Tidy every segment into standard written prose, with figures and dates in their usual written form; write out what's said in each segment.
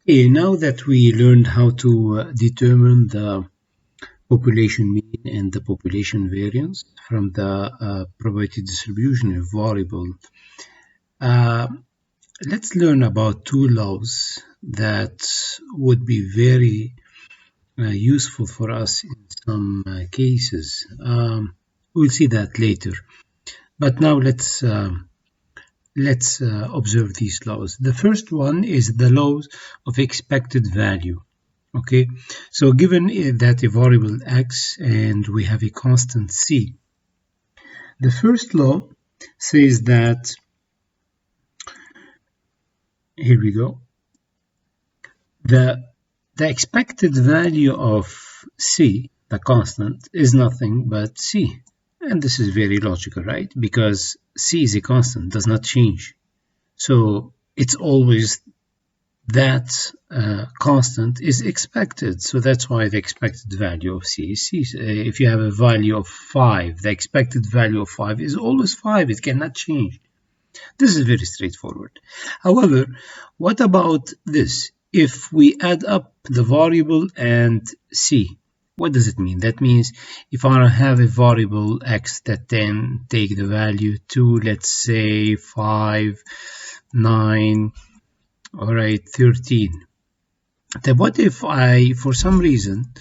Okay, now that we learned how to determine the population mean and the population variance from the probability distribution of variable, uh, let's learn about two laws that would be very useful for us in some cases. We'll see that later. But now let's observe these laws. The first one is the laws of expected value. Okay, so given that a variable x and we have a constant c, the first law says that, here we go, the expected value of c, the constant, is nothing but c. And this is very logical, right? Because c is a constant, does not change. So it's always that constant is expected. So that's why the expected value of c is c. If you have a value of 5, the expected value of 5 is always 5. It cannot change. This is very straightforward. However, what about this? If we add up the variable and c, what does it mean? That means if I have a variable x that then take the value to, let's say, 5, 9, all right, 13. Then what if I, for some reason,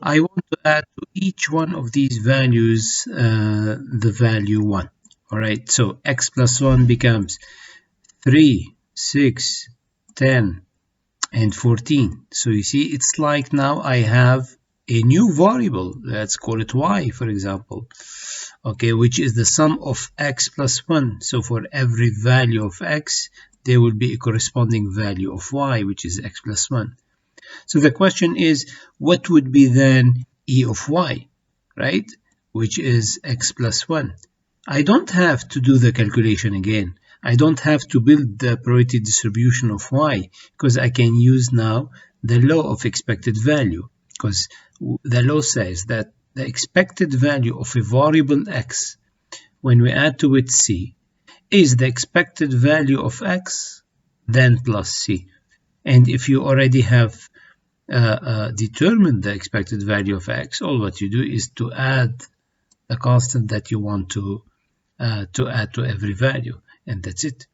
I want to add to each one of these values the value 1. All right, so x plus 1 becomes 3, 6, 10, and 14. So you see, it's like now I have a new variable. Let's call it y, for example, okay, which is the sum of x plus 1. So for every value of x, there will be a corresponding value of y, which is x plus 1. So the question is, what would be then e of y, right? Which is x plus 1. I don't have to do the calculation again. I don't have to build the probability distribution of y, because I can use now the law of expected value, because the law says that the expected value of a variable x, when we add to it c, is the expected value of x then plus c. And if you already have determined the expected value of x, all what you do is to add the constant that you want to add to every value, and that's it.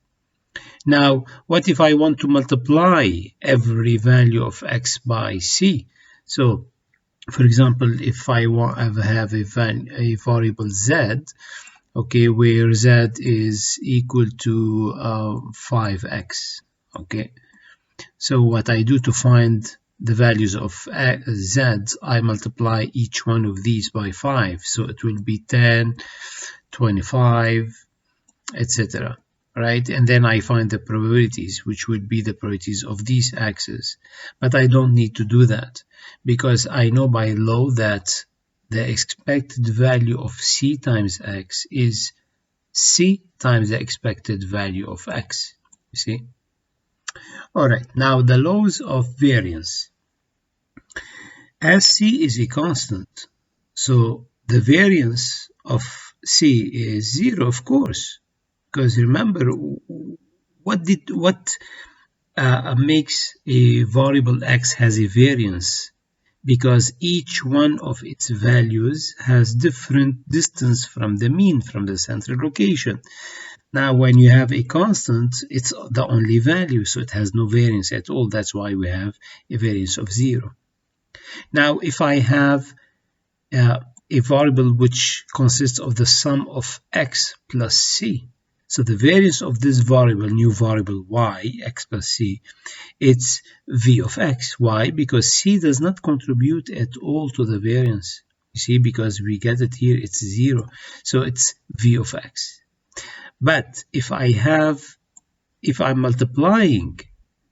Now, what if I want to multiply every value of x by c? So, for example, if I have a variable z, okay, where z is equal to 5x, okay. So what I do to find the values of z, I multiply each one of these by 5. So it will be 10, 25, etc. Right? And then I find the probabilities, which would be the probabilities of these axes. But I don't need to do that, because I know by law that the expected value of c times x is c times the expected value of x. You see? All right, now the laws of variance. As c is a constant, so the variance of c is 0, of course, because remember, what makes a variable x has a variance? Because each one of its values has different distance from the mean, from the central location. Now, when you have a constant, it's the only value, so it has no variance at all. That's why we have a variance of 0. Now, if I have a variable which consists of the sum of x plus c, so the variance of this variable, new variable y, x plus c, it's v of x. Why? Because c does not contribute at all to the variance. You see, because we get it here, it's 0. So it's v of x. But if I'm multiplying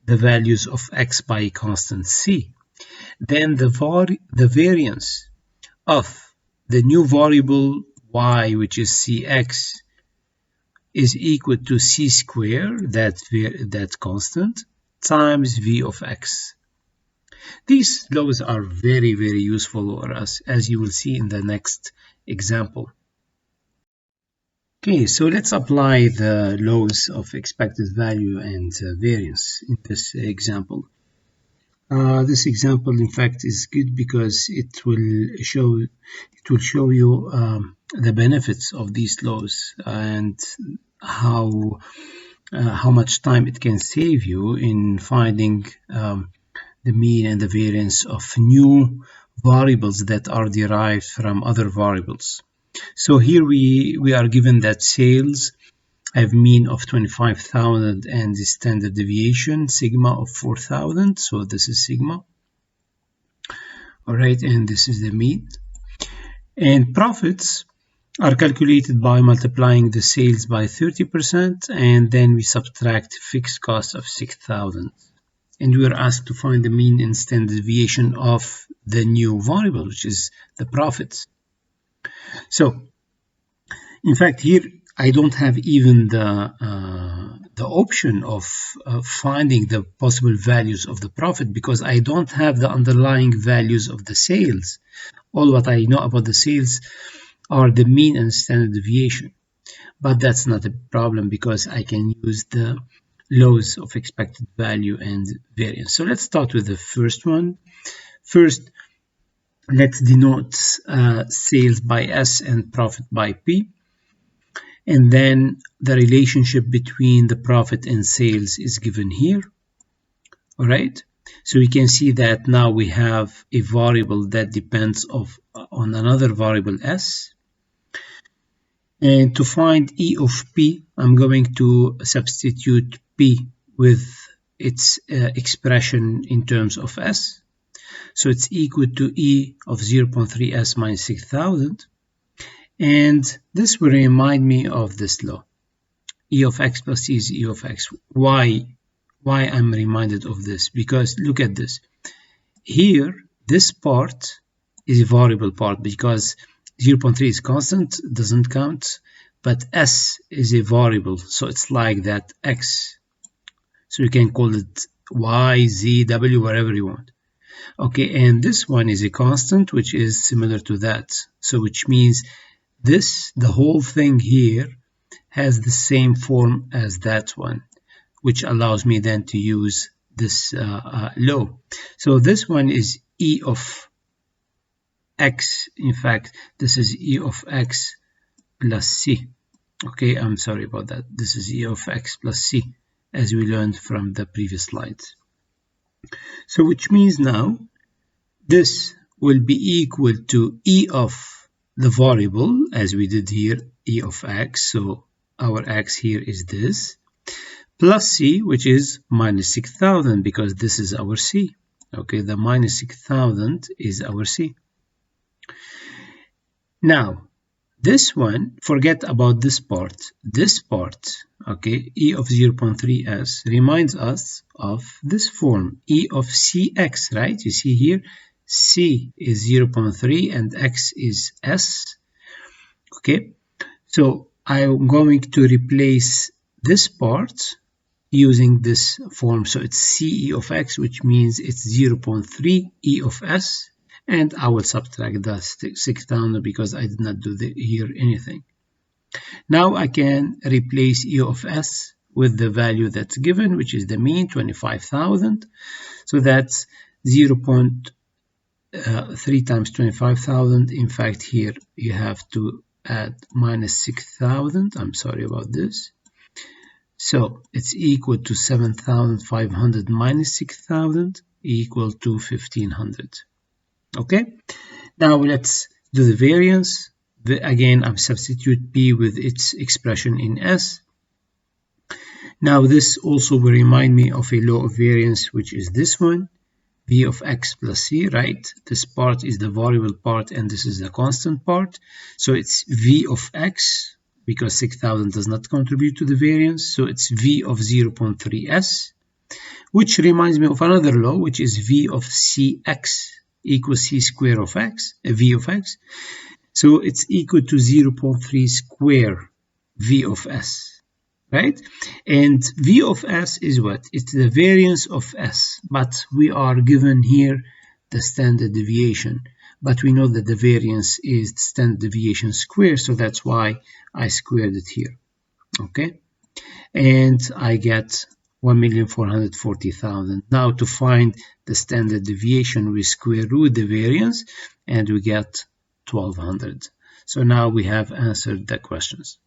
the values of x by a constant c, then the variance of the new variable y, which is cx, is equal to c squared, that constant, times v of x. These laws are very, very useful for us, as you will see in the next example. Okay, so let's apply the laws of expected value and variance in this example. This example, in fact, is good because it will show you the benefits of these laws and how much time it can save you in finding the mean and the variance of new variables that are derived from other variables. So here we are given that sales have mean of 25,000 and the standard deviation sigma of 4,000. So this is sigma. All right, and this is the mean. And profits are calculated by multiplying the sales by 30%, and then we subtract fixed cost of 6,000. And we are asked to find the mean and standard deviation of the new variable, which is the profits. So, in fact, here I don't have even the option of finding the possible values of the profit because I don't have the underlying values of the sales. All what I know about the sales are the mean and standard deviation. But that's not a problem because I can use the laws of expected value and variance. So let's start with the first one. First, let's denote sales by S and profit by P. And then the relationship between the profit and sales is given here. All right. So we can see that now we have a variable that depends on another variable S. And to find E of P, I'm going to substitute P with its expression in terms of S. So it's equal to E of 0.3 S minus 6,000. And this will remind me of this law. E of x plus C is E of x. Why I'm reminded of this? Because look at this. Here, this part is a variable part because 0.3 is constant, doesn't count, but S is a variable, so it's like that X. So you can call it Y, Z, W, whatever you want. Okay, and this one is a constant, which is similar to that. So which means the whole thing here has the same form as that one, which allows me then to use this law. So this one is E of x. In fact, this is E of x plus C. Okay, I'm sorry about that. This is E of x plus C, as we learned from the previous slides. So which means now this will be equal to E of the variable, as we did here, E of x. So our x here is this, plus C, which is minus 6,000, because this is our C. Okay, the minus 6,000 is our C. Now, this one, forget about this part. This part, okay, E of 0.3s reminds us of this form, E of Cx, right? You see here, C is 0.3 and X is S. Okay, so I'm going to replace this part using this form. So it's C E of X, which means it's 0.3 E of S. And I will subtract the 6,000 because I did not do here anything. Now I can replace E of S with the value that's given, which is the mean, 25,000. So that's 0.3 times 25,000. In fact, here you have to add minus 6,000. I'm sorry about this. So it's equal to 7,500 minus 6,000 equal to 1,500. Okay, now let's do the variance. Again, I substitute P with its expression in S. Now this also will remind me of a law of variance, which is this one, V of X plus C, right? This part is the variable part and this is the constant part. So it's V of X, because 6,000 does not contribute to the variance. So it's V of 0.3S, which reminds me of another law, which is V of Cx equals C square of X, V of X. So it's equal to 0.3 square V of S, right? And V of S is what? It's the variance of S, but we are given here the standard deviation. But we know that the variance is the standard deviation square, so that's why I squared it here, okay? And I get 1,440,000. Now to find the standard deviation, we square root the variance and we get 1200. So now we have answered the questions.